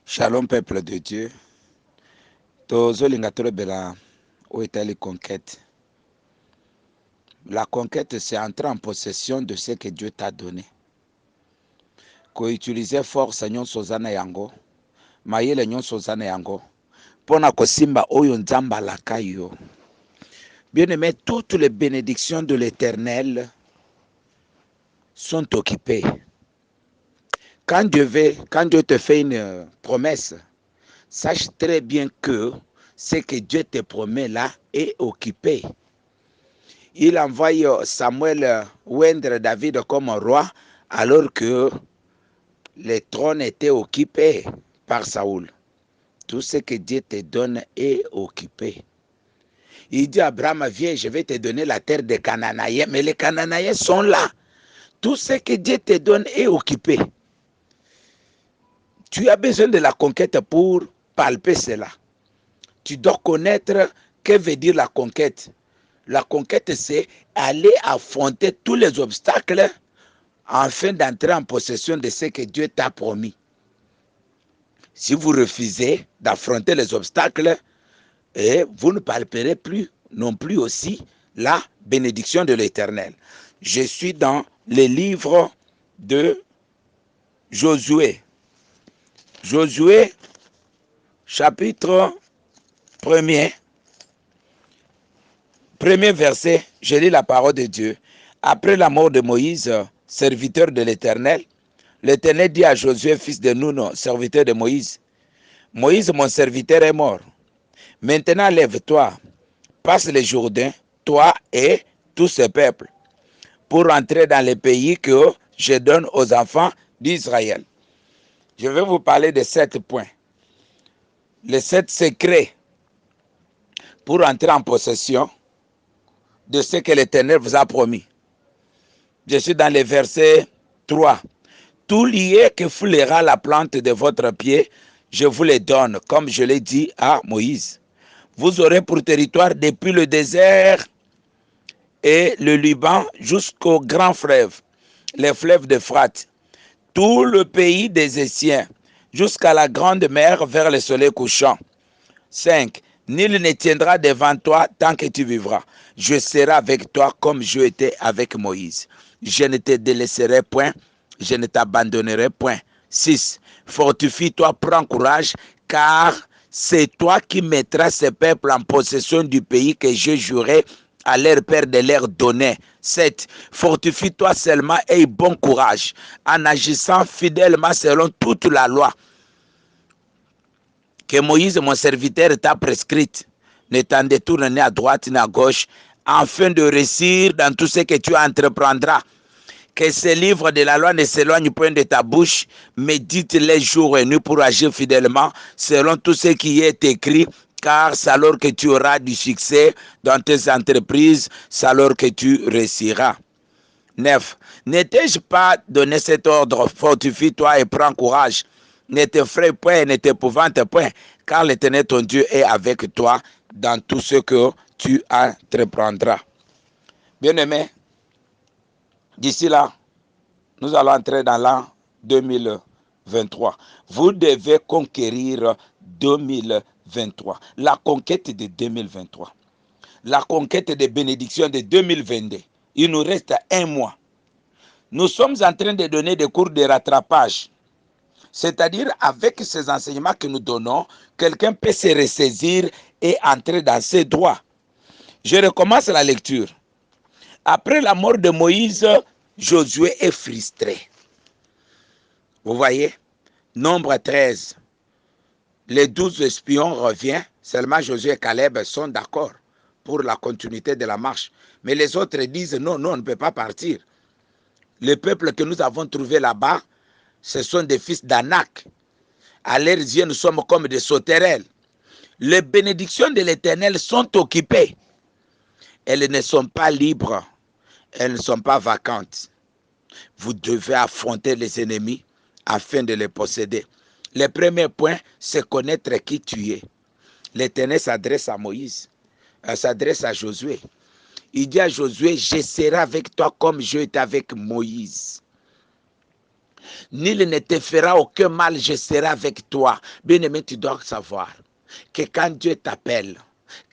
Shalom peuple de Dieu. Tozolinga tolobela oyo etali conquête. La conquête, c'est entrer en possession de ce que Dieu t'a donné. Koutiliser force nyonso oza na yango, mayele nyonso oza na yango, mpona kosimba oyo nzambe alaka yo. Bien-aimé, toutes les bénédictions de l'Éternel sont occupées. Quand Dieu te fait une promesse, sache très bien que ce que Dieu te promet là est occupé. Il envoie Samuel oindre David comme roi alors que le trône était occupé par Saoul. Tout ce que Dieu te donne est occupé. Il dit à Abraham, viens, je vais te donner la terre des Cananéens. Mais les Cananéens sont là. Tout ce que Dieu te donne est occupé. Tu as besoin de la conquête pour palper cela. Tu dois connaître que veut dire la conquête. La conquête, c'est aller affronter tous les obstacles afin d'entrer en possession de ce que Dieu t'a promis. Si vous refusez d'affronter les obstacles, vous ne palperez plus non plus aussi la bénédiction de l'Éternel. Je suis dans le livre de Josué. Josué, chapitre 1er. Premier verset, je lis la parole de Dieu. Après la mort de Moïse, serviteur de l'Éternel, l'Éternel dit à Josué, fils de Nun, serviteur de Moïse, Moïse, mon serviteur, est mort. Maintenant, lève-toi, passe le Jourdain, toi et tout ce peuple, pour entrer dans le pays que je donne aux enfants d'Israël. Je vais vous parler de 7 points. Les 7 secrets pour entrer en possession de ce que l'Éternel vous a promis. Je suis dans le verset 3. Tout lié que foulera la plante de votre pied, je vous le donne, comme je l'ai dit à Moïse. Vous aurez pour territoire depuis le désert et le Liban jusqu'au grand fleuve, les fleuves d'Euphrate, tout le pays des Essiens, jusqu'à la grande mer vers le soleil couchant. 5. Nul ne tiendra devant toi tant que tu vivras. Je serai avec toi comme je étais avec Moïse. Je ne te délaisserai point, je ne t'abandonnerai point. 6. Fortifie-toi, prends courage, car c'est toi qui mettras ce peuple en possession du pays que je jurai à leur père de leur donner. 7. Fortifie-toi seulement et aie bon courage, en agissant fidèlement selon toute la loi que Moïse, mon serviteur, t'a prescrite. Ne t'en détourne ni à droite ni à gauche, afin de réussir dans tout ce que tu entreprendras. Que ce livre de la loi ne s'éloigne point de ta bouche, médite-les jours et nuits pour agir fidèlement selon tout ce qui est écrit, car c'est alors que tu auras du succès dans tes entreprises, c'est alors que tu réussiras. 9. Ne t'ai-je pas donné cet ordre? Fortifie-toi et prends courage. Ne t'effraie point et ne t'épouvante point, car l'Éternel ton Dieu est avec toi dans tout ce que tu entreprendras. Bien-aimés, d'ici là, nous allons entrer dans l'an 2023. Vous devez conquérir 2023. La conquête de 2023. La conquête des bénédictions de 2022. Il nous reste 1 mois. Nous sommes en train de donner des cours de rattrapage. C'est-à-dire, avec ces enseignements que nous donnons, quelqu'un peut se ressaisir et entrer dans ses droits. Je recommence la lecture. Après la mort de Moïse, Josué est frustré. Vous voyez, nombre 13. Les 12 espions reviennent. Seulement Josué et Caleb sont d'accord pour la continuité de la marche. Mais les autres disent non, on ne peut pas partir. Le peuple que nous avons trouvé là-bas, ce sont des fils d'Anak. À leurs yeux, nous sommes comme des sauterelles. Les bénédictions de l'Éternel sont occupées. Elles ne sont pas libres. Elles ne sont pas vacantes. Vous devez affronter les ennemis afin de les posséder. Le premier point, c'est connaître qui tu es. L'Éternel s'adresse à Moïse, s'adresse à Josué. Il dit à Josué, je serai avec toi comme je étais avec Moïse. Nul ne te fera aucun mal, je serai avec toi. Bien-aimé, tu dois savoir que quand Dieu t'appelle,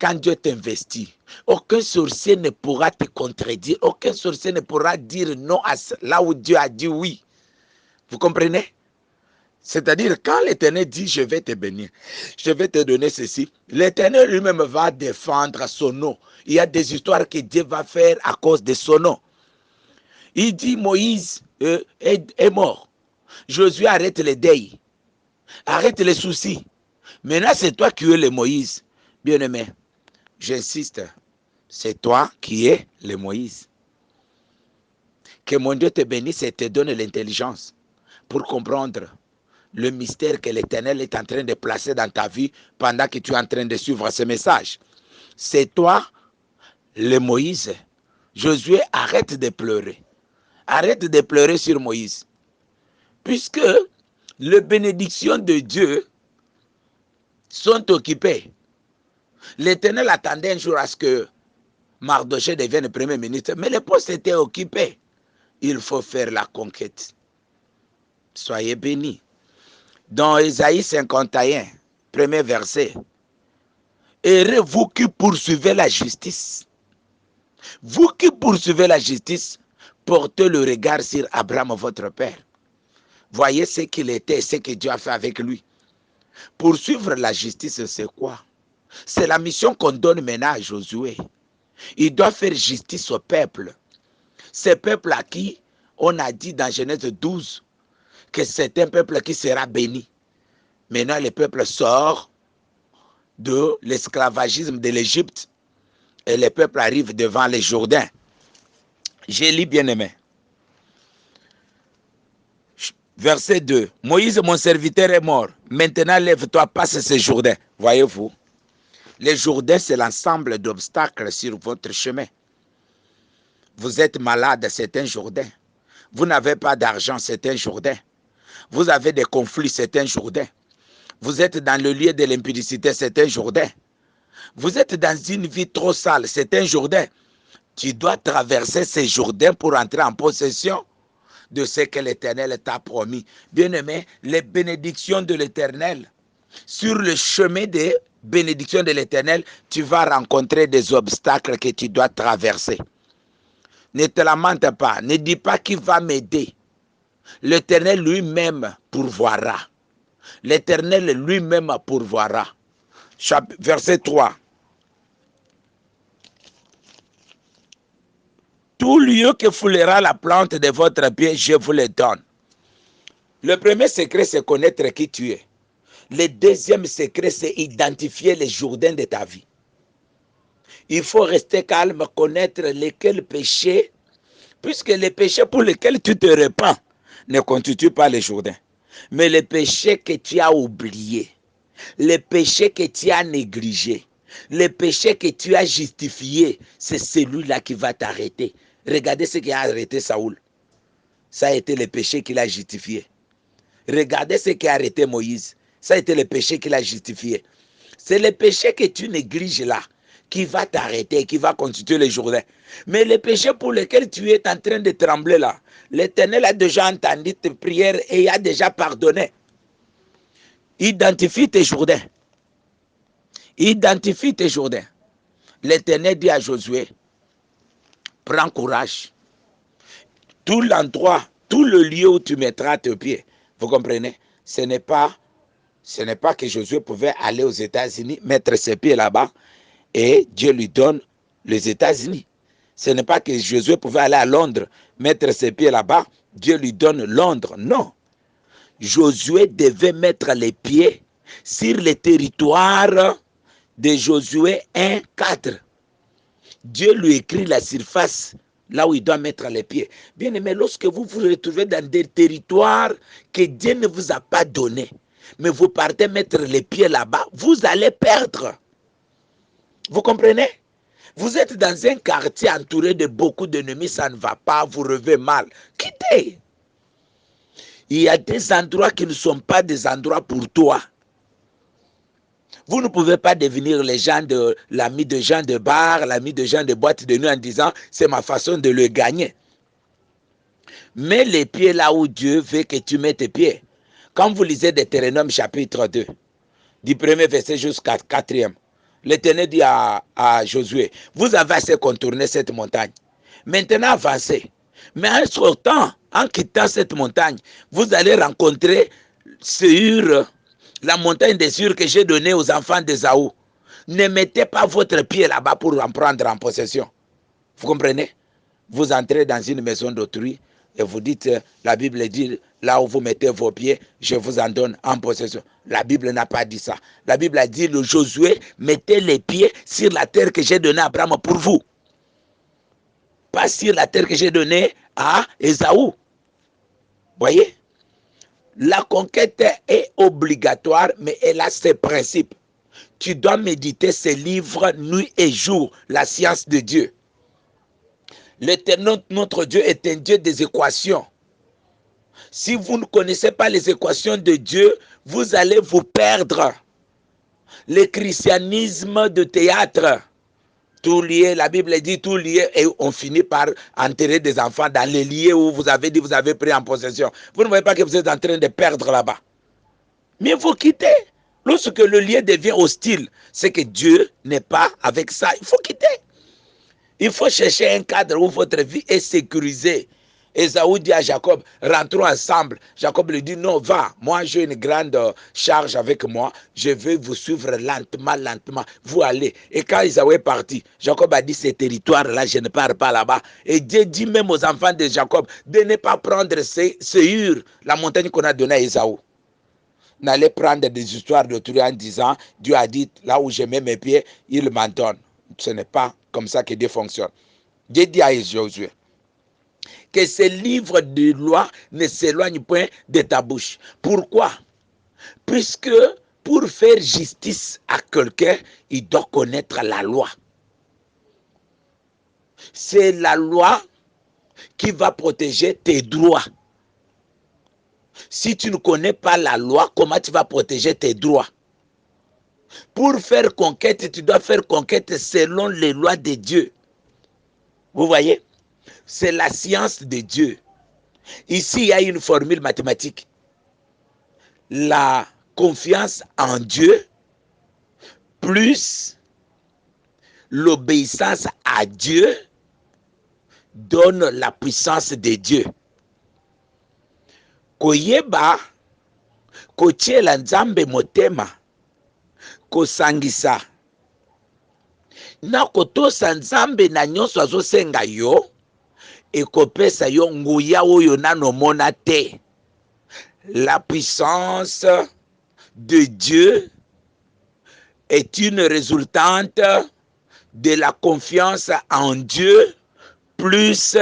quand Dieu t'investit, aucun sorcier ne pourra te contredire, aucun sorcier ne pourra dire non à là où Dieu a dit oui. Vous comprenez? C'est-à-dire, quand l'Éternel dit, je vais te bénir, je vais te donner ceci, l'Éternel lui-même va défendre son nom. Il y a des histoires que Dieu va faire à cause de son nom. Il dit, Moïse est mort. Josué, arrête les deuils. Arrête les soucis. Maintenant, c'est toi qui es le Moïse. Bien-aimé, j'insiste, c'est toi qui es le Moïse. Que mon Dieu te bénisse et te donne l'intelligence pour comprendre le mystère que l'Éternel est en train de placer dans ta vie pendant que tu es en train de suivre ce message. C'est toi, le Moïse. Josué, arrête de pleurer. Arrête de pleurer sur Moïse. Puisque les bénédictions de Dieu sont occupées. L'Éternel attendait un jour à ce que Mardochée devienne premier ministre, mais le poste était occupé. Il faut faire la conquête. Soyez bénis. Dans Ésaïe 51, premier verset, heureux vous qui poursuivez la justice. Vous qui poursuivez la justice, portez le regard sur Abraham, votre père. Voyez ce qu'il était, ce que Dieu a fait avec lui. Poursuivre la justice, c'est quoi? C'est la mission qu'on donne maintenant à Josué. Il doit faire justice au peuple. Ce peuple à qui on a dit dans Genèse 12 que c'est un peuple qui sera béni. Maintenant, le peuple sort de l'esclavagisme de l'Égypte et le peuple arrive devant les Jourdains. Je lis bien aimé. Verset 2. Moïse, mon serviteur, est mort. Maintenant, lève-toi, passe ce Jourdain. Voyez-vous, les Jourdains, c'est l'ensemble d'obstacles sur votre chemin. Vous êtes malade, c'est un Jourdain. Vous n'avez pas d'argent, c'est un Jourdain. Vous avez des conflits, c'est un Jourdain. Vous êtes dans le lieu de l'impudicité, c'est un Jourdain. Vous êtes dans une vie trop sale, c'est un Jourdain. Tu dois traverser ces Jourdains pour entrer en possession de ce que l'Éternel t'a promis. Bien-aimé, les bénédictions de l'Éternel, sur le chemin des bénédictions de l'Éternel, tu vas rencontrer des obstacles que tu dois traverser. Ne te lamente pas, ne dis pas qui va m'aider. L'Éternel lui-même pourvoira. L'Éternel lui-même pourvoira. Verset 3. Tout lieu que foulera la plante de votre pied, je vous le donne. Le premier secret, c'est connaître qui tu es. Le deuxième secret, c'est identifier les Jourdains de ta vie. Il faut rester calme, connaître lesquels péchés, puisque les péchés pour lesquels tu te répands ne constituent pas les Jourdains. Mais les péchés que tu as oubliés, les péchés que tu as négligés, les péchés que tu as justifiés, c'est celui-là qui va t'arrêter. Regardez ce qui a arrêté Saoul. Ça a été le péché qu'il a justifié. Regardez ce qui a arrêté Moïse. Ça a été le péché qu'il a justifié. C'est le péché que tu négliges là qui va t'arrêter, qui va constituer les Jourdains. Mais les péchés pour lesquels tu es en train de trembler là, l'Éternel a déjà entendu tes prières et il a déjà pardonné. Identifie tes Jourdains. Identifie tes Jourdains. L'Éternel dit à Josué, prends courage. Tout l'endroit, tout le lieu où tu mettras tes pieds, vous comprenez? Ce n'est pas que Josué pouvait aller aux États-Unis, mettre ses pieds là-bas, et Dieu lui donne les États-Unis. Ce n'est pas que Josué pouvait aller à Londres, mettre ses pieds là-bas, Dieu lui donne Londres. Non. Josué devait mettre les pieds sur le territoire de Josué 1:4. Dieu lui écrit la surface là où il doit mettre les pieds. Bien aimé, lorsque vous vous retrouvez dans des territoires que Dieu ne vous a pas donnés, mais vous partez mettre les pieds là-bas, vous allez perdre. Vous comprenez? Vous êtes dans un quartier entouré de beaucoup d'ennemis, ça ne va pas, vous revez mal. Quittez. Il y a des endroits qui ne sont pas des endroits pour toi. Vous ne pouvez pas devenir l'ami de gens de bar, l'ami de gens de boîte de nuit en disant c'est ma façon de le gagner. Mets les pieds là où Dieu veut que tu mettes tes pieds. Quand vous lisez Deutéronome chapitre 2, du premier verset jusqu'à 4e, l'Éternel dit à Josué, vous avez assez contourné cette montagne. Maintenant avancez. Mais en sortant, en quittant cette montagne, vous allez rencontrer Séhir, la montagne des Séhir que j'ai donnée aux enfants d'Ésaü. Ne mettez pas votre pied là-bas pour en prendre en possession. Vous comprenez? Vous entrez dans une maison d'autrui et vous dites, la Bible dit, là où vous mettez vos pieds, je vous en donne en possession. La Bible n'a pas dit ça. La Bible a dit, le Josué, mettez les pieds sur la terre que j'ai donnée à Abraham pour vous. Pas sur la terre que j'ai donnée à Ésaü. Voyez? La conquête est obligatoire, mais elle a ses principes. Tu dois méditer ces livres nuit et jour, la science de Dieu. L'Éternel, notre Dieu, est un Dieu des équations. Si vous ne connaissez pas les équations de Dieu, vous allez vous perdre. Le christianisme de théâtre, tout lié, la Bible dit tout lié, et on finit par enterrer des enfants dans les lieux où vous avez dit vous avez pris en possession. Vous ne voyez pas que vous êtes en train de perdre là-bas. Mais vous quittez. Lorsque le lieu devient hostile, c'est que Dieu n'est pas avec ça. Il faut quitter. Il faut chercher un cadre où votre vie est sécurisée. Ésaü dit à Jacob, rentrons ensemble. Jacob lui dit, non, va, moi j'ai une grande charge avec moi, je vais vous suivre lentement, lentement, vous allez. Et quand Ésaü est parti, Jacob a dit, ces territoires-là, je ne pars pas là-bas. Et Dieu dit même aux enfants de Jacob, de ne pas prendre Séhir, la montagne qu'on a donnée à Ésaü. N'allez prendre des histoires d'autrui en disant, Dieu a dit, là où je mets mes pieds, il m'en donne. Ce n'est pas comme ça que Dieu fonctionne. Dieu dit à Josué que ce livre de loi ne s'éloigne point de ta bouche. Pourquoi? Puisque pour faire justice à quelqu'un, il doit connaître la loi. C'est la loi qui va protéger tes droits. Si tu ne connais pas la loi, comment tu vas protéger tes droits? Pour faire conquête, tu dois faire conquête selon les lois de Dieu. Vous voyez? C'est la science de Dieu. Ici, il y a une formule mathématique. La confiance en Dieu plus l'obéissance à Dieu donne la puissance de Dieu. Koyeba, kotiela nzambe motema, kosangisa. Na kotosa nzambe na nyonso azosenga yo, ekopesa yo nguya oyo nanomona te. La puissance de Dieu est une résultante de la confiance en Dieu plus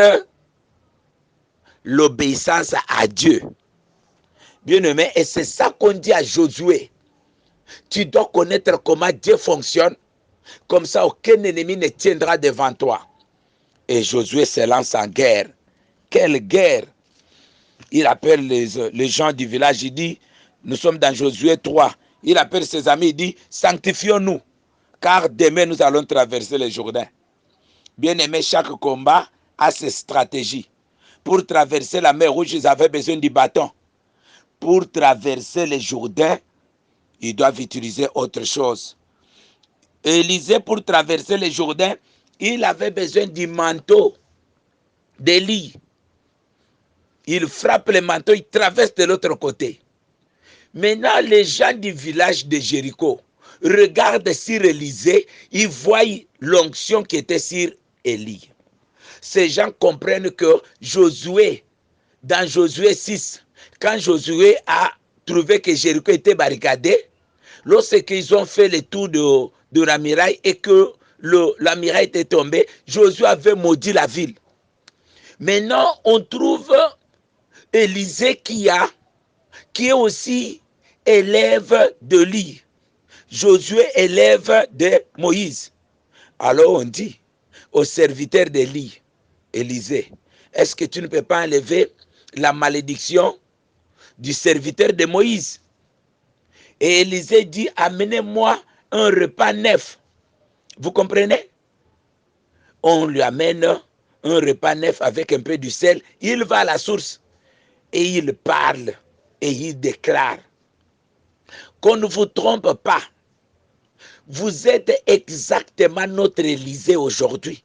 l'obéissance à Dieu. Bien-aimé, et c'est ça qu'on dit à Josué. Tu dois connaître comment Dieu fonctionne, comme ça aucun ennemi ne tiendra devant toi. Et Josué se lance en guerre. Quelle guerre! Il appelle les gens du village, il dit, nous sommes dans Josué 3. Il appelle ses amis, il dit, sanctifions-nous, car demain nous allons traverser le Jourdain. Bien aimé, chaque combat a ses stratégies. Pour traverser la mer Rouge, ils avaient besoin du bâton. Pour traverser le Jourdain, ils doivent utiliser autre chose. Élisée, pour traverser le Jourdain, il avait besoin du manteau d'Élie. Il frappe le manteau, il traverse de l'autre côté. Maintenant, les gens du village de Jéricho regardent sur Élisée, ils voient l'onction qui était sur Élie. Ces gens comprennent que Josué, dans Josué 6, quand Josué a trouvé que Jéricho était barricadé, lorsqu'ils ont fait le tour de la muraille et que la muraille était tombée, Josué avait maudit la ville. Maintenant, on trouve Élisée qui est aussi élève d'Élie. Josué élève de Moïse. Alors on dit au serviteur d'Élie, Élisée, est-ce que tu ne peux pas enlever la malédiction du serviteur de Moïse? Et Élisée dit, amenez-moi un repas neuf. Vous comprenez? On lui amène un repas neuf avec un peu de sel, il va à la source et il parle et il déclare. Qu'on ne vous trompe pas. Vous êtes exactement notre Élysée aujourd'hui.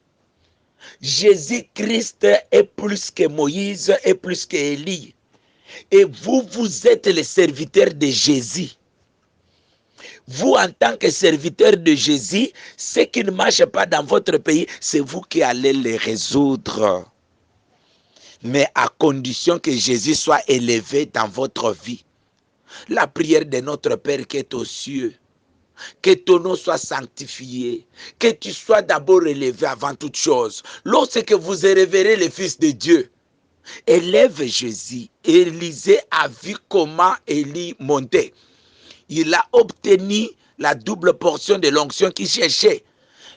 Jésus-Christ est plus que Moïse, est plus que Élie. Et vous, vous êtes les serviteurs de Jésus. Vous, en tant que serviteurs de Jésus, ce qui ne marche pas dans votre pays, c'est vous qui allez les résoudre. Mais à condition que Jésus soit élevé dans votre vie. La prière de notre Père qui est aux cieux, que ton nom soit sanctifié, que tu sois d'abord élevé avant toute chose. Lorsque vous révérez le Fils de Dieu, élève Jésus. Élisée a vu comment Élie montait. Il a obtenu la double portion de l'onction qu'il cherchait.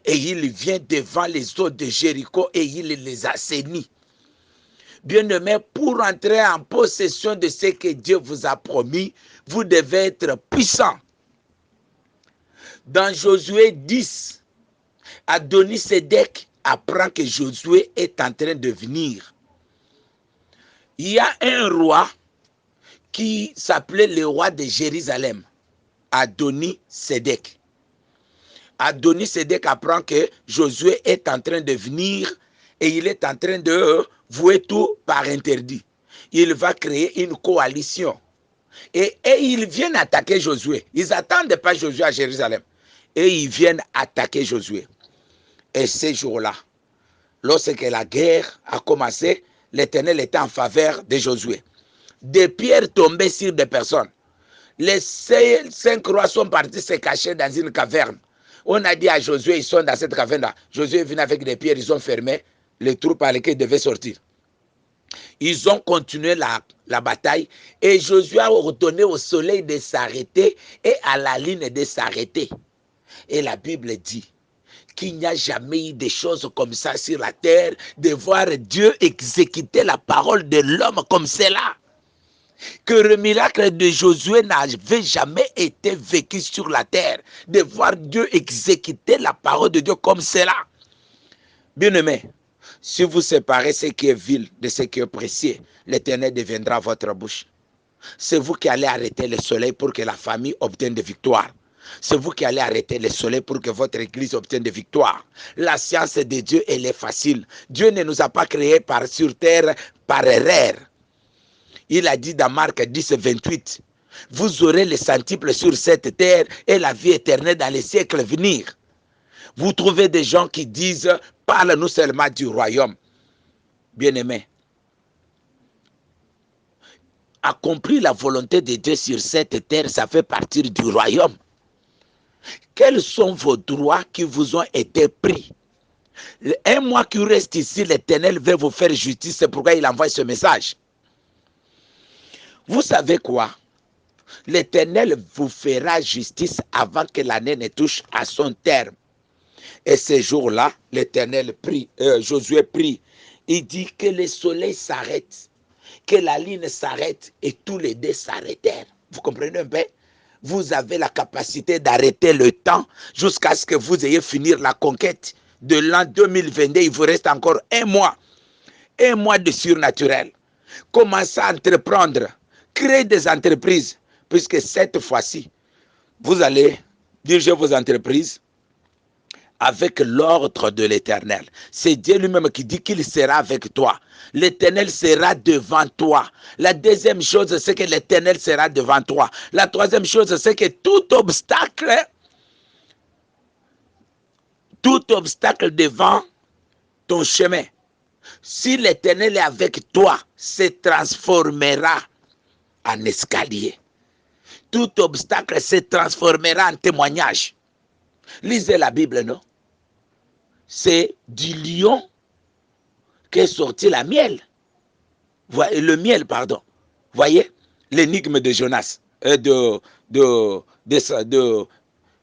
Et il vient devant les eaux de Jéricho et il les assainit. Bien-aimés, pour entrer en possession de ce que Dieu vous a promis, vous devez être puissant. Dans Josué 10, Adoni-Sédèque apprend que Josué est en train de venir. Il y a un roi qui s'appelait le roi de Jérusalem, Adoni-Sédèque. Adoni-Sédèque apprend que Josué est en train de venir et il est en train de vouer tout par interdit. Il va créer une coalition. Et ils viennent attaquer Josué. Ils n'attendent pas Josué à Jérusalem. Et ils viennent attaquer Josué. Et ces jours-là, lorsque la guerre a commencé, l'Éternel était en faveur de Josué. Des pierres tombaient sur des personnes. Les 5 rois sont partis se cacher dans une caverne. On a dit à Josué, ils sont dans cette caverne-là. Josué est venu avec des pierres, ils ont fermé les troupes à lesquelles ils devaient sortir. Ils ont continué la bataille et Josué a ordonné au soleil de s'arrêter et à la lune de s'arrêter. Et la Bible dit qu'il n'y a jamais eu des choses comme ça sur la terre, de voir Dieu exécuter la parole de l'homme comme cela. Que le miracle de Josué n'avait jamais été vécu sur la terre, de voir Dieu exécuter la parole de Dieu comme cela. Bien-aimés, si vous séparez ce qui est vil de ce qui est précieux, l'Éternel deviendra votre bouche. C'est vous qui allez arrêter le soleil pour que la famille obtienne des victoires. C'est vous qui allez arrêter le soleil pour que votre église obtienne des victoires. La science de Dieu, elle est facile. Dieu ne nous a pas créés sur terre par erreur. Il a dit dans Marc 10, 28, vous aurez le centuple sur cette terre et la vie éternelle dans les siècles à venir. Vous trouvez des gens qui disent, parle-nous seulement du royaume. Bien-aimés, accomplir la volonté de Dieu sur cette terre, ça fait partie du royaume. Quels sont vos droits qui vous ont été pris? Un mois qui reste ici, l'Éternel veut vous faire justice, c'est pourquoi il envoie ce message. Vous savez quoi? L'Éternel vous fera justice avant que l'année ne touche à son terme. Et ce jour-là, l'Éternel prie, Josué prie. Il dit que le soleil s'arrête, que la lune s'arrête et tous les deux s'arrêtèrent. Vous comprenez un peu? Vous avez la capacité d'arrêter le temps jusqu'à ce que vous ayez fini la conquête de l'an 2022. Il vous reste encore un mois de surnaturel. Commencez à entreprendre. Créez des entreprises, puisque cette fois-ci, vous allez diriger vos entreprises avec l'ordre de l'Éternel. C'est Dieu lui-même qui dit qu'il sera avec toi. L'Éternel sera devant toi. La deuxième chose, c'est que l'Éternel sera devant toi. La troisième chose, c'est que tout obstacle devant ton chemin, si l'Éternel est avec toi, se transformera en escalier. Tout obstacle se transformera en témoignage. Lisez la Bible, non? C'est du lion qu'est sorti la miel. Le miel, pardon. Voyez l'énigme de Jonas,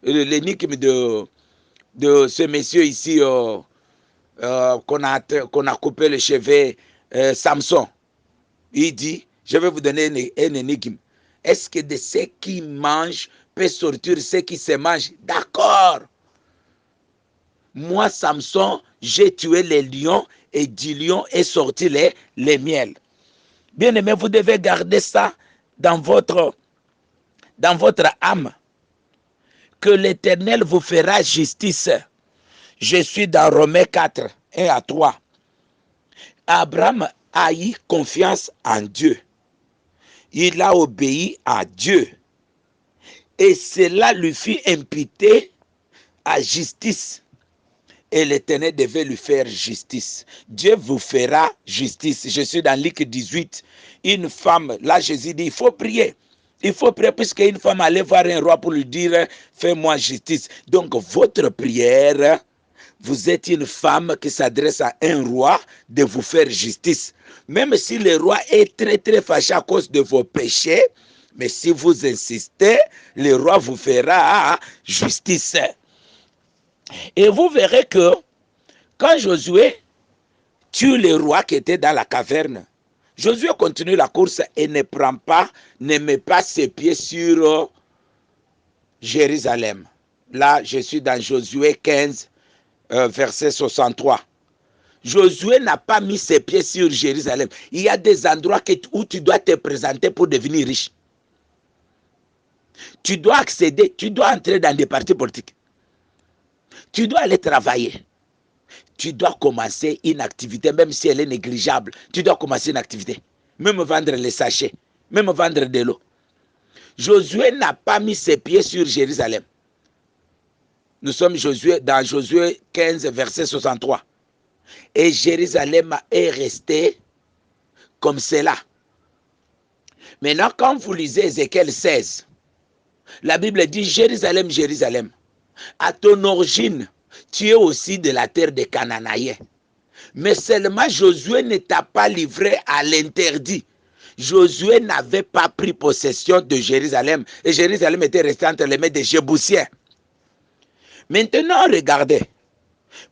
l'énigme de ce monsieur ici qu'on a coupé le cheveu, Samson. Il dit, je vais vous donner un énigme. Est-ce que de ce qui mangent peut sortir ce qui se mange? D'accord. Moi, Samson, j'ai tué les lions et du lion est sorti les miels. Bien-aimés, vous devez garder ça dans votre âme, que l'Éternel vous fera justice. Je suis dans Romains 4, 1 à 3. Abraham a eu confiance en Dieu. Il a obéi à Dieu. Et cela lui fut imputé à justice. Et l'Éternel devait lui faire justice. Dieu vous fera justice. Je suis dans Luc 18. Une femme, là Jésus dit, il faut prier. Il faut prier puisqu'une femme allait voir un roi pour lui dire, fais-moi justice. Donc votre prière, vous êtes une femme qui s'adresse à un roi de vous faire justice. Même si le roi est très très fâché à cause de vos péchés, mais si vous insistez, le roi vous fera justice. Et vous verrez que quand Josué tue le roi qui était dans la caverne, Josué continue la course et ne met pas ses pieds sur Jérusalem. Là, je suis dans Josué 15, verset 63. Josué n'a pas mis ses pieds sur Jérusalem. Il y a des endroits où tu dois te présenter pour devenir riche. Tu dois accéder, tu dois entrer dans des partis politiques. Tu dois aller travailler. Tu dois commencer une activité, même si elle est négligeable. Tu dois commencer une activité. Même vendre les sachets, même vendre de l'eau. Josué n'a pas mis ses pieds sur Jérusalem. Nous sommes dans Josué 15, verset 63. Et Jérusalem est resté comme cela. Maintenant, quand vous lisez Ézéchiel 16, la Bible dit, Jérusalem, Jérusalem, à ton origine, tu es aussi de la terre des Cananéens. Mais seulement Josué ne t'a pas livré à l'interdit. Josué n'avait pas pris possession de Jérusalem. Et Jérusalem était restée entre les mains des Jébusiens. Maintenant, regardez.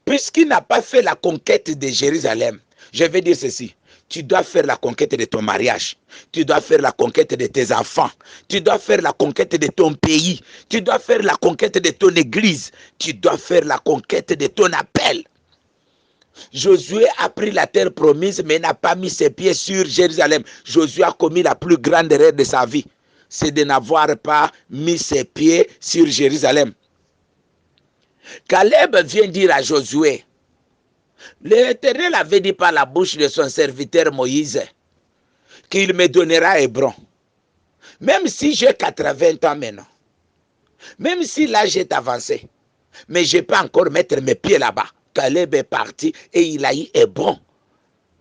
Puisqu'il n'a pas fait la conquête de Jérusalem, je vais dire ceci. Tu dois faire la conquête de ton mariage. Tu dois faire la conquête de tes enfants. Tu dois faire la conquête de ton pays. Tu dois faire la conquête de ton église. Tu dois faire la conquête de ton appel. Josué a pris la terre promise, mais n'a pas mis ses pieds sur Jérusalem. Josué a commis la plus grande erreur de sa vie. C'est de n'avoir pas mis ses pieds sur Jérusalem. Caleb vient dire à Josué, l'Éternel avait dit par la bouche de son serviteur Moïse qu'il me donnera Hébron. Même si j'ai 80 ans maintenant, même si l'âge est avancé, mais je peux encore mettre mes pieds là-bas. Caleb est parti et il a eu Hébron.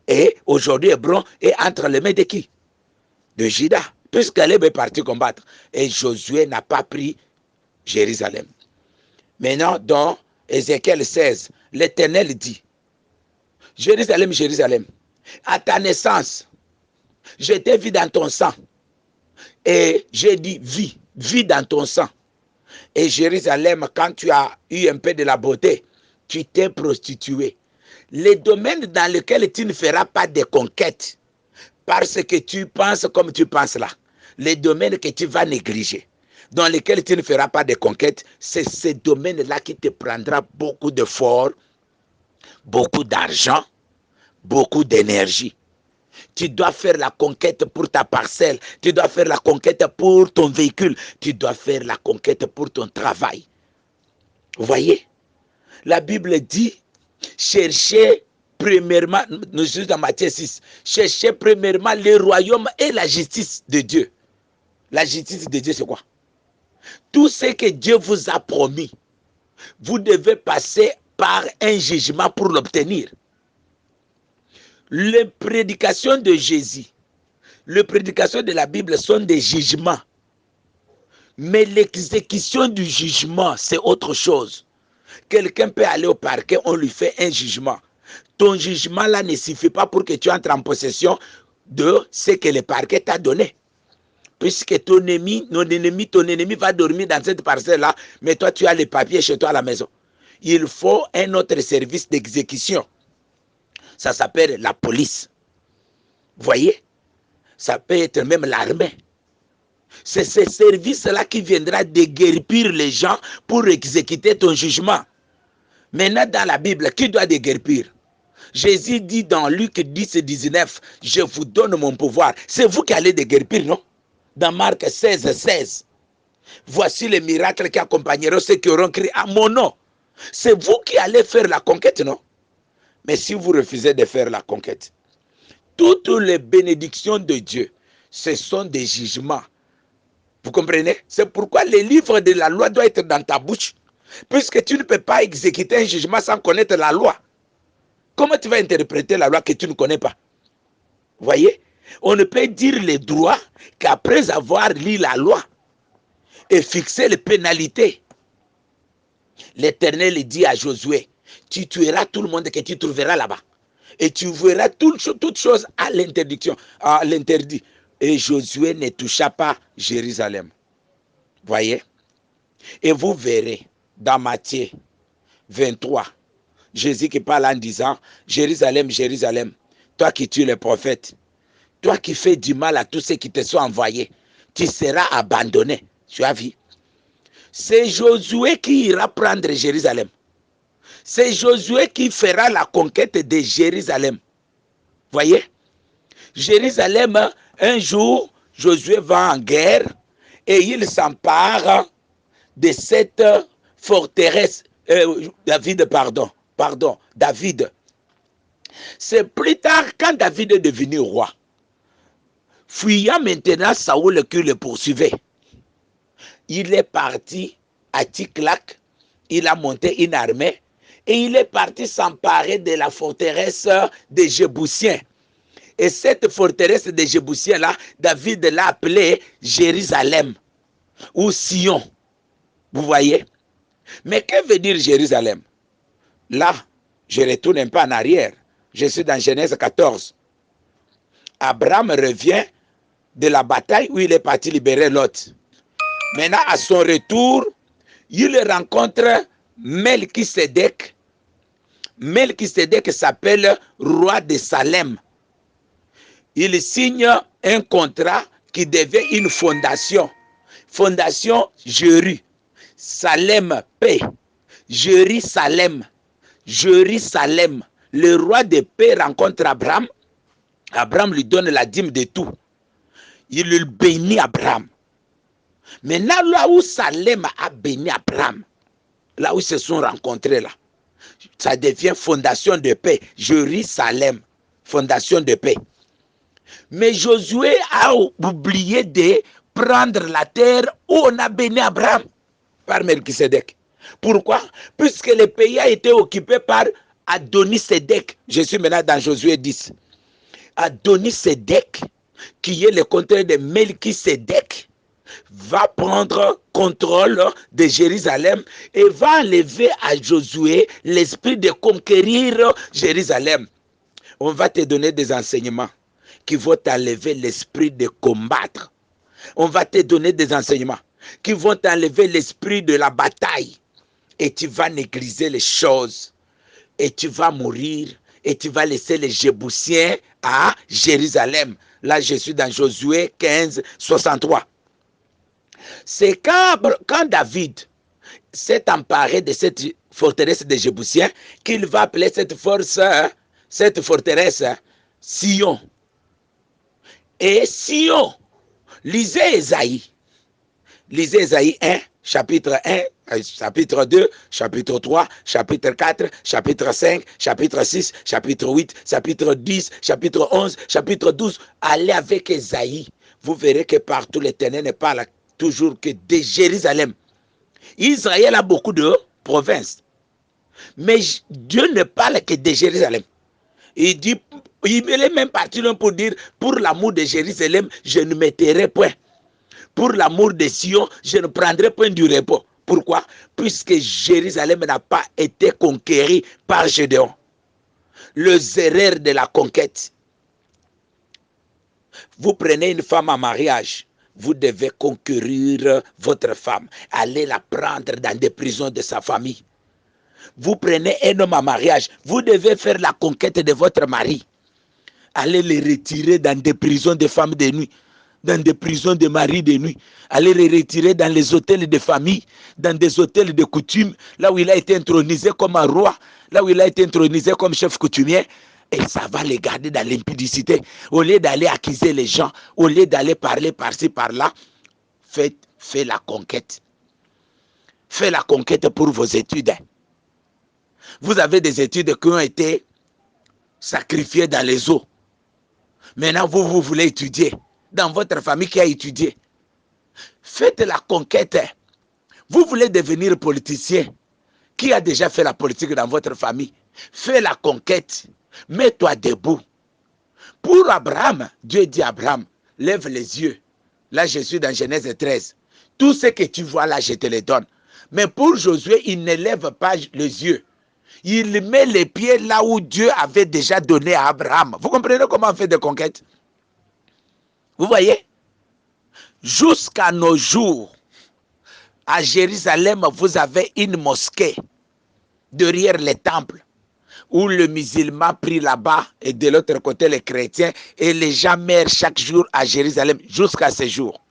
Et aujourd'hui, Hébron est entre les mains de qui? De Juda. Puisque Caleb est parti combattre. Et Josué n'a pas pris Jérusalem. Maintenant, dans Ézéchiel 16, l'Éternel dit, Jérusalem, Jérusalem, à ta naissance, je t'ai vu dans ton sang. Et j'ai dit, vis dans ton sang. Et Jérusalem, quand tu as eu un peu de la beauté, tu t'es prostitué. Les domaines dans lesquels tu ne feras pas de conquêtes, parce que tu penses comme tu penses là, les domaines que tu vas négliger, dans lesquels tu ne feras pas de conquêtes, c'est ces domaines-là qui te prendra beaucoup d'efforts, beaucoup d'argent, beaucoup d'énergie. Tu dois faire la conquête pour ta parcelle, tu dois faire la conquête pour ton véhicule, tu dois faire la conquête pour ton travail. Vous voyez? La Bible dit, cherchez premièrement, nous sommes dans Matthieu 6, cherchez premièrement le royaume et la justice de Dieu. La justice de Dieu, c'est quoi? Tout ce que Dieu vous a promis, vous devez passer par un jugement pour l'obtenir. Les prédications de Jésus, les prédications de la Bible sont des jugements. Mais l'exécution du jugement, c'est autre chose. Quelqu'un peut aller au parquet, on lui fait un jugement. Ton jugement là ne suffit pas pour que tu entres en possession de ce que le parquet t'a donné. Puisque ton ennemi va dormir dans cette parcelle-là, mais toi tu as les papiers chez toi à la maison. Il faut un autre service d'exécution. Ça s'appelle la police. Vous voyez? Ça peut être même l'armée. C'est ce service-là qui viendra déguerpir les gens pour exécuter ton jugement. Maintenant, dans la Bible, qui doit déguerpir? Jésus dit dans Luc 10 et 19, je vous donne mon pouvoir. C'est vous qui allez déguerpir, non? Dans Marc 16, 16. Voici les miracles qui accompagneront ceux qui auront crié à mon nom. C'est vous qui allez faire la conquête, non? Mais si vous refusez de faire la conquête, toutes les bénédictions de Dieu, ce sont des jugements. Vous comprenez? C'est pourquoi le livre de la loi doit être dans ta bouche. Puisque tu ne peux pas exécuter un jugement sans connaître la loi. Comment tu vas interpréter la loi que tu ne connais pas? Vous voyez? On ne peut dire les droits qu'après avoir lu la loi et fixé les pénalités. L'Éternel dit à Josué, tu tueras tout le monde que tu trouveras là-bas. Et tu verras toutes choses à l'interdiction, à l'interdit. Et Josué ne toucha pas Jérusalem. Voyez? Et vous verrez dans Matthieu 23, Jésus qui parle en disant, Jérusalem, Jérusalem, toi qui tues les prophètes, toi qui fais du mal à tous ceux qui te sont envoyés, tu seras abandonné. Tu as vu? C'est Josué qui ira prendre Jérusalem. C'est Josué qui fera la conquête de Jérusalem. Voyez? Jérusalem, un jour, Josué va en guerre et il s'empare de cette forteresse. David. C'est plus tard, quand David est devenu roi, fuyant maintenant Saoul qui le poursuivait, il est parti à Ticlac, il a monté une armée et il est parti s'emparer de la forteresse des Jébusiens. Et cette forteresse des Jébusiens-là, David l'a appelée Jérusalem ou Sion. Vous voyez? Mais que veut dire Jérusalem? Là, je retourne un peu en arrière. Je suis dans Genèse 14. Abraham revient de la bataille où il est parti libérer Lot. Maintenant, à son retour, il rencontre Melchisédek. Melchisédek s'appelle roi de Salem. Il signe un contrat qui devient une fondation. Fondation Jéru. Salem, paix. Jérusalem. Jérusalem. Le roi de paix rencontre Abraham. Abraham lui donne la dîme de tout. Il lui bénit Abraham. Maintenant, là où Salem a béni Abraham, là où ils se sont rencontrés, là, ça devient fondation de paix. Jérusalem, fondation de paix. Mais Josué a oublié de prendre la terre où on a béni Abraham par Melchisédek. Pourquoi? Puisque le pays a été occupé par Adonisédek. Je suis maintenant dans Josué 10. Adonisédek, qui est le contraire de Melchisédek, va prendre contrôle de Jérusalem et va enlever à Josué l'esprit de conquérir Jérusalem. On va te donner des enseignements qui vont t'enlever l'esprit de combattre. On va te donner des enseignements qui vont t'enlever l'esprit de la bataille. Et tu vas négliger les choses. Et tu vas mourir. Et tu vas laisser les Jébusiens à Jérusalem. Là, je suis dans Josué 15, 63. C'est quand David s'est emparé de cette forteresse des Jébusiens qu'il va appeler cette forteresse Sion. Et Sion, lisez Ésaïe. Lisez Ésaïe 1, chapitre 1, chapitre 2, chapitre 3, chapitre 4, chapitre 5, chapitre 6, chapitre 8, chapitre 10, chapitre 11, chapitre 12. Allez avec Ésaïe. Vous verrez que partout l'Éternel ne parle toujours que de Jérusalem. Israël a beaucoup de provinces. Mais Dieu ne parle que de Jérusalem. Il dit, il est même parti pour dire, pour l'amour de Jérusalem, je ne me tairai point. Pour l'amour de Sion, je ne prendrai point du repos. Pourquoi? Puisque Jérusalem n'a pas été conquéri par Gédéon. Les erreurs de la conquête. Vous prenez une femme en mariage, vous devez conquérir votre femme. Allez la prendre dans des prisons de sa famille. Vous prenez un homme en mariage, vous devez faire la conquête de votre mari. Allez les retirer dans des prisons de femmes de nuit. dans des prisons de mari de nuit, aller les retirer dans les hôtels de famille, dans des hôtels de coutume, là où il a été intronisé comme un roi, là où il a été intronisé comme chef coutumier, et ça va les garder dans l'impudicité. Au lieu d'aller accuser les gens, au lieu d'aller parler par-ci, par-là, faites la conquête. Faites la conquête pour vos études. Vous avez des études qui ont été sacrifiées dans les eaux. Maintenant, vous voulez étudier. Dans votre famille qui a étudié. Faites la conquête. Vous voulez devenir politicien. Qui a déjà fait la politique dans votre famille? Fais la conquête. Mets-toi debout. Pour Abraham, Dieu dit à Abraham, lève les yeux. Là, je suis dans Genèse 13. Tout ce que tu vois là, je te le donne. Mais pour Josué, il ne lève pas les yeux. Il met les pieds là où Dieu avait déjà donné à Abraham. Vous comprenez comment on fait des conquêtes? Vous voyez? Jusqu'à nos jours, à Jérusalem, vous avez une mosquée derrière les temples où le musulman prie là-bas et de l'autre côté les chrétiens et les gens meurent chaque jour à Jérusalem jusqu'à ce jour.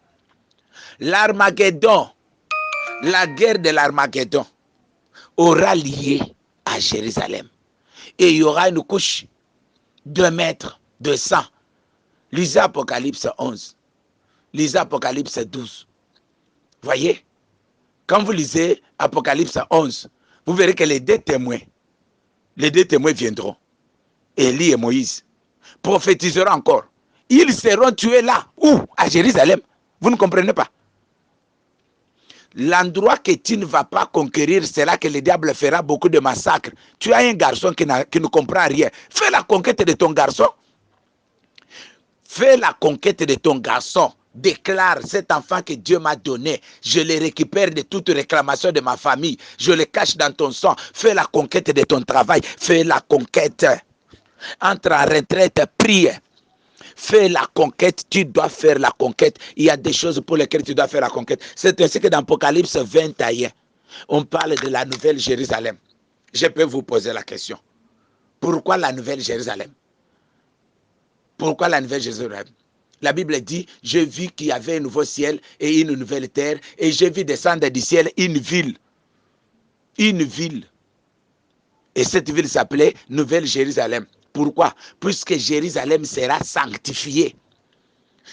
L'Armageddon, la guerre de l'Armageddon aura lié à Jérusalem. Et il y aura une couche de mètres de sang. Lisez Apocalypse 11. Lisez Apocalypse 12. Voyez? Quand vous lisez Apocalypse 11, vous verrez que les deux témoins viendront. Élie et Moïse prophétiseront encore. Ils seront tués là. Où? À Jérusalem. Vous ne comprenez pas? L'endroit que tu ne vas pas conquérir, c'est là que le diable fera beaucoup de massacres. Tu as un garçon qui ne comprend rien. Fais la conquête de ton garçon. Fais la conquête de ton garçon. Déclare cet enfant que Dieu m'a donné. Je le récupère de toute réclamation de ma famille. Je le cache dans ton sang. Fais la conquête de ton travail. Fais la conquête. Entre en retraite, prie. Fais la conquête, tu dois faire la conquête. Il y a des choses pour lesquelles tu dois faire la conquête. C'est ainsi que dans Apocalypse 21, on parle de la nouvelle Jérusalem. Je peux vous poser la question. Pourquoi la nouvelle Jérusalem? Pourquoi la nouvelle Jérusalem? La Bible dit, je vis qu'il y avait un nouveau ciel et une nouvelle terre, et je vis descendre du ciel une ville. Une ville. Et cette ville s'appelait Nouvelle Jérusalem. Pourquoi? Puisque Jérusalem sera sanctifiée.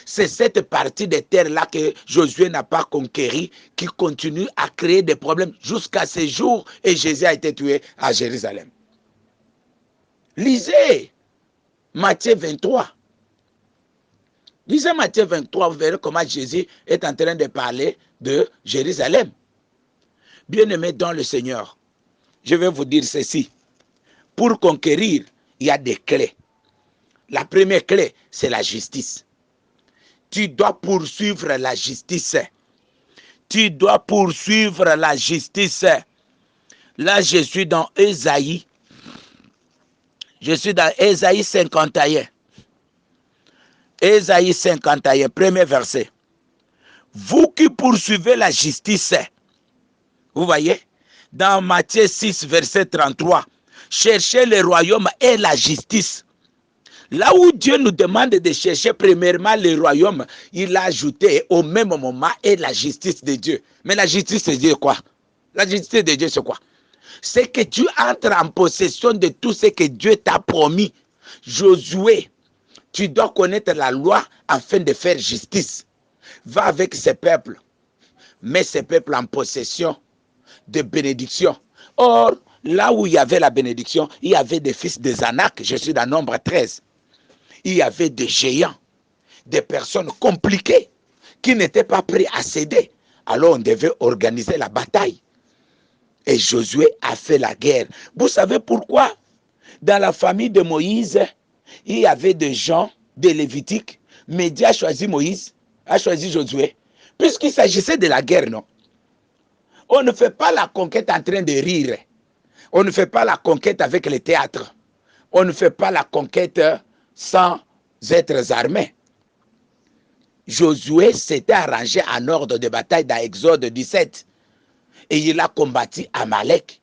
C'est cette partie des terres-là que Josué n'a pas conquérie qui continue à créer des problèmes jusqu'à ce jour et Jésus a été tué à Jérusalem. Lisez Matthieu 23. Lisez Matthieu 23, vous verrez comment Jésus est en train de parler de Jérusalem. Bien-aimés dans le Seigneur, je vais vous dire ceci. Pour conquérir, il y a des clés. La première clé, c'est la justice. Tu dois poursuivre la justice. Tu dois poursuivre la justice. Là, je suis dans Ésaïe. Je suis dans Ésaïe 51. Ésaïe 51, premier verset. Vous qui poursuivez la justice, vous voyez, dans Matthieu 6, verset 33, cherchez le royaume et la justice. Là où Dieu nous demande de chercher premièrement le royaume, il a ajouté au même moment et la justice de Dieu. Mais la justice de Dieu, quoi? La justice de Dieu, c'est quoi? C'est que tu entres en possession de tout ce que Dieu t'a promis. Josué, tu dois connaître la loi afin de faire justice. Va avec ce peuple. Mets ce peuple en possession de bénédiction. Or, là où il y avait la bénédiction, il y avait des fils de Zanak. Je suis dans Nombre 13. Il y avait des géants, des personnes compliquées qui n'étaient pas prêts à céder. Alors on devait organiser la bataille. Et Josué a fait la guerre. Vous savez pourquoi? Dans la famille de Moïse, il y avait des gens, des Lévitiques, mais Dieu a choisi Moïse, a choisi Josué, puisqu'il s'agissait de la guerre, non? On ne fait pas la conquête en train de rire. On ne fait pas la conquête avec le théâtre. On ne fait pas la conquête sans être armé. Josué s'était arrangé en ordre de bataille dans Exode 17. Et il a combattu Amalek.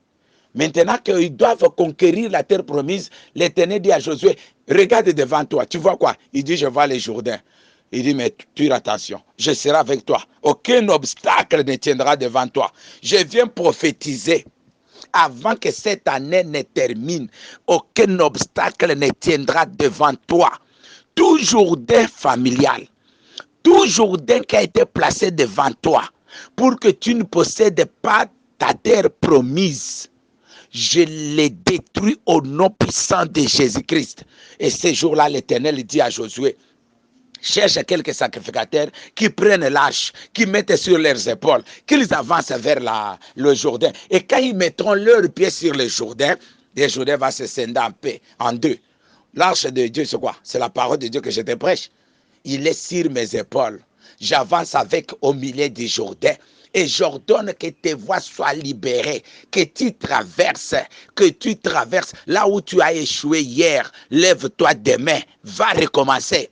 Maintenant qu'ils doivent conquérir la terre promise, l'Éternel dit à Josué, regarde devant toi, tu vois quoi? Il dit, je vois les Jourdains. Il dit, mais tire attention, je serai avec toi. Aucun obstacle ne tiendra devant toi. Je viens prophétiser. Avant que cette année ne termine, aucun obstacle ne tiendra devant toi. Tout jourdain familial, tout jourdain qui a été placé devant toi, pour que tu ne possèdes pas ta terre promise, je les détruis au nom puissant de Jésus-Christ. Et ce jour-là, l'Éternel dit à Josué, cherche quelques sacrificateurs qui prennent l'arche, qui mettent sur leurs épaules, qu'ils avancent vers le Jourdain. Et quand ils mettront leurs pieds sur le Jourdain va se scinder en paix, en deux. L'arche de Dieu, c'est quoi? C'est la parole de Dieu que je te prêche. Il est sur mes épaules. J'avance avec au milieu du Jourdain. Et j'ordonne que tes voies soient libérées, que tu traverses là où tu as échoué hier. Lève-toi demain, va recommencer.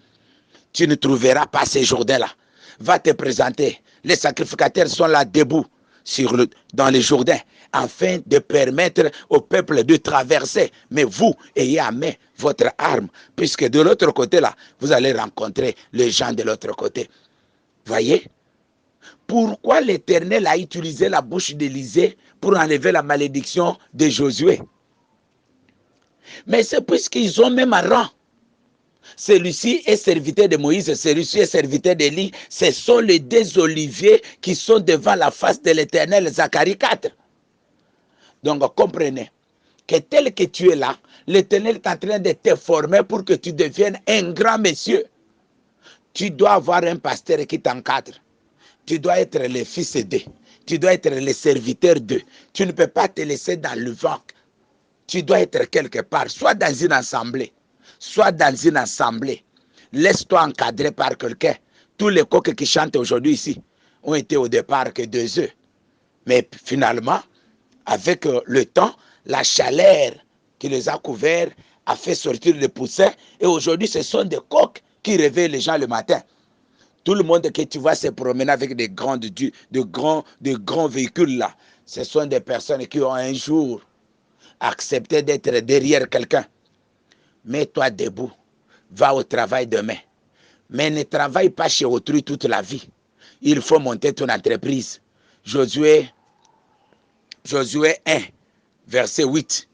Tu ne trouveras pas ces Jourdains-là. Va te présenter. Les sacrificateurs sont là debout dans les Jourdains afin de permettre au peuple de traverser. Mais vous, ayez à main votre arme, puisque de l'autre côté là, vous allez rencontrer les gens de l'autre côté. Voyez? Pourquoi l'Éternel a utilisé la bouche d'Élisée pour enlever la malédiction de Josué? Mais c'est puisqu'ils ont même un rang. Celui-ci est serviteur de Moïse, celui-ci est serviteur d'Élie. Ce sont les deux oliviers qui sont devant la face de l'Éternel, Zacharie 4. Donc comprenez que tel que tu es là, l'Éternel est en train de te former pour que tu deviennes un grand monsieur. Tu dois avoir un pasteur qui t'encadre. Tu dois être le fils d'eux. Tu dois être le serviteur d'eux. Tu ne peux pas te laisser dans le vent. Tu dois être quelque part, soit dans une assemblée. Soit dans une assemblée. Laisse-toi encadrer par quelqu'un. Tous les coqs qui chantent aujourd'hui ici ont été au départ que 2 œufs. Mais finalement, avec le temps, la chaleur qui les a couverts a fait sortir des poussins. Et aujourd'hui, ce sont des coqs qui réveillent les gens le matin. Tout le monde que tu vois se promener avec de grands véhicules là, ce sont des personnes qui ont un jour accepté d'être derrière quelqu'un. Mets-toi debout, va au travail demain. Mais ne travaille pas chez autrui toute la vie. Il faut monter ton entreprise. Josué 1, verset 8.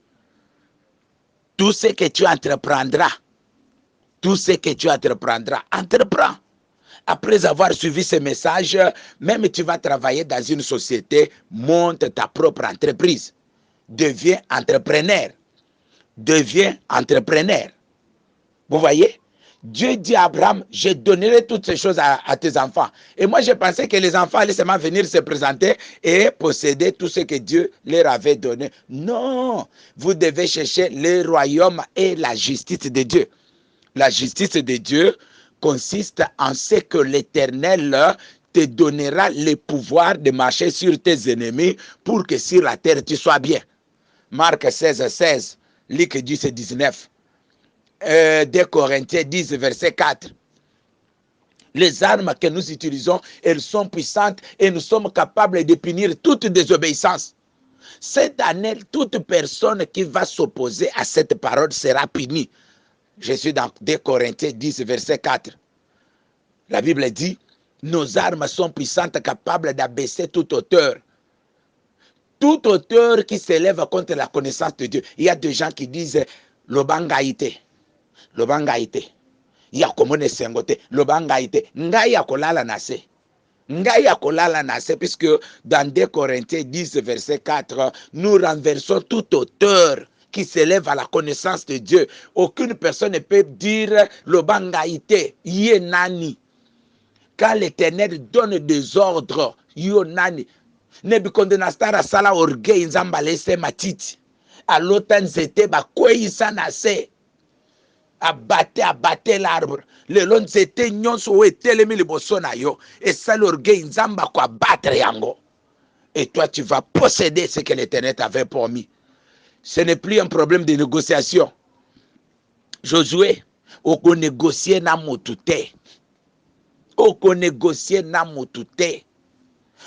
Tout ce que tu entreprendras, entreprends. Après avoir suivi ce message, même tu vas travailler dans une société, monte ta propre entreprise. Deviens entrepreneur. Vous voyez? Dieu dit à Abraham, je donnerai toutes ces choses à tes enfants. Et moi, je pensais que les enfants allaient seulement venir se présenter et posséder tout ce que Dieu leur avait donné. Non, vous devez chercher le royaume et la justice de Dieu. La justice de Dieu consiste en ce que l'Éternel te donnera le pouvoir de marcher sur tes ennemis pour que sur la terre tu sois bien. Marc 16, Luc 10, 19. 2 Corinthiens 10, verset 4. Les armes que nous utilisons, elles sont puissantes et nous sommes capables de punir toute désobéissance. Cette année, toute personne qui va s'opposer à cette parole sera punie. Je suis dans 2 Corinthiens 10, verset 4. La Bible dit, nos armes sont puissantes, capables d'abaisser toute hauteur. Toute hauteur qui s'élève contre la connaissance de Dieu. Il y a des gens qui disent, lobangaïté. Il y a comme on est sengoté. Lobangaïté. Ngaya kolala nase. Puisque dans 2 Corinthiens 10, verset 4, nous renversons toute hauteur qui s'élève à la connaissance de Dieu. Aucune personne ne peut dire lobangaïté, yenani. Quand l'Éternel donne des ordres, yonani. Nebuchadnezzar asala orgueil nzamba lese matiti. Alota nzete bakweyisa nase. Abattre l'arbre. Lelo nzete nyonso o etelemi liboso na yo. Esala orgueil nzamba ko abattre yango. Et toi tu vas posséder ce que l'Éternel t'avait promis. Ce n'est plus un problème de négociation. Josué, oko négocier na motute.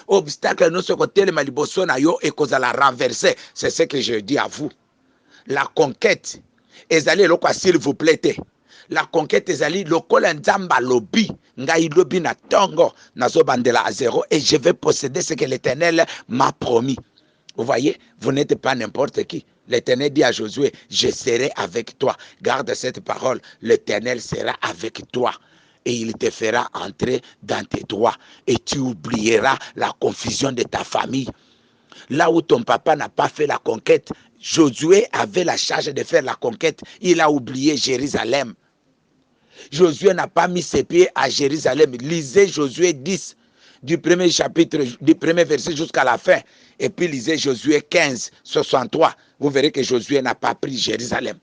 Obstacle non se côté le maliboso na yo et cause à la renverser. C'est ce que je dis à vous. La conquête, ezali lokwa s'il vous plaît. La conquête ezali lokola nzamba lobi. Ngai lobi na tongo nazo bandela à zéro et je vais posséder ce que l'Éternel m'a promis. Vous voyez, vous n'êtes pas n'importe qui. L'Éternel dit à Josué, je serai avec toi. Garde cette parole, l'Éternel sera avec toi. Et il te fera entrer dans tes droits. Et tu oublieras la confusion de ta famille. Là où ton papa n'a pas fait la conquête, Josué avait la charge de faire la conquête. Il a oublié Jérusalem. Josué n'a pas mis ses pieds à Jérusalem. Lisez Josué 10, du premier chapitre, du premier verset jusqu'à la fin. Et puis lisez Josué 15, 63. Vous verrez que Josué n'a pas pris Jérusalem.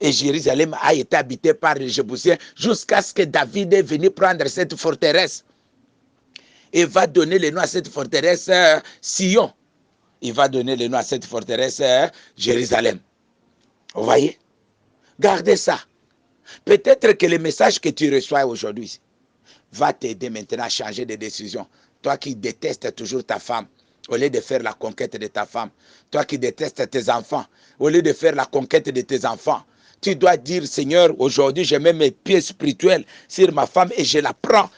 Et Jérusalem a été habité par les Jébusiens jusqu'à ce que David est venu prendre cette forteresse. Et va donner le nom à cette forteresse Sion. Il va donner le nom à cette forteresse Jérusalem. Vous voyez? Gardez ça. Peut-être que le message que tu reçois aujourd'hui va t'aider maintenant à changer de décision. Toi qui détestes toujours ta femme, au lieu de faire la conquête de ta femme. Toi qui détestes tes enfants, au lieu de faire la conquête de tes enfants. Tu dois dire, Seigneur, aujourd'hui, je mets mes pieds spirituels sur ma femme et je la prends.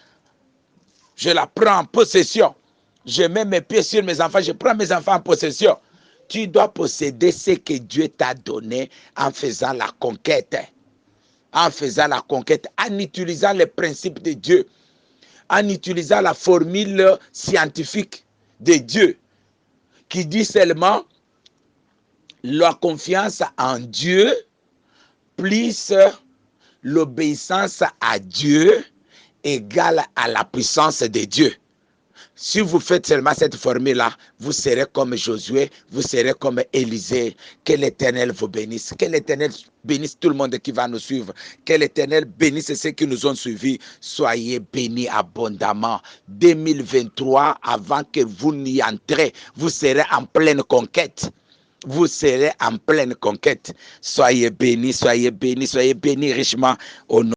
Je la prends en possession. Je mets mes pieds sur mes enfants, je prends mes enfants en possession. Tu dois posséder ce que Dieu t'a donné en faisant la conquête. En faisant la conquête, en utilisant les principes de Dieu, en utilisant la formule scientifique de Dieu, qui dit seulement la confiance en Dieu, plus l'obéissance à Dieu, égale à la puissance de Dieu. Si vous faites seulement cette formule-là, vous serez comme Josué, vous serez comme Élisée. Que l'Éternel vous bénisse. Que l'Éternel bénisse tout le monde qui va nous suivre. Que l'Éternel bénisse ceux qui nous ont suivis. Soyez bénis abondamment. 2023, avant que vous n'y entrez, vous serez en pleine conquête. Vous serez en pleine conquête. Soyez bénis richement au nom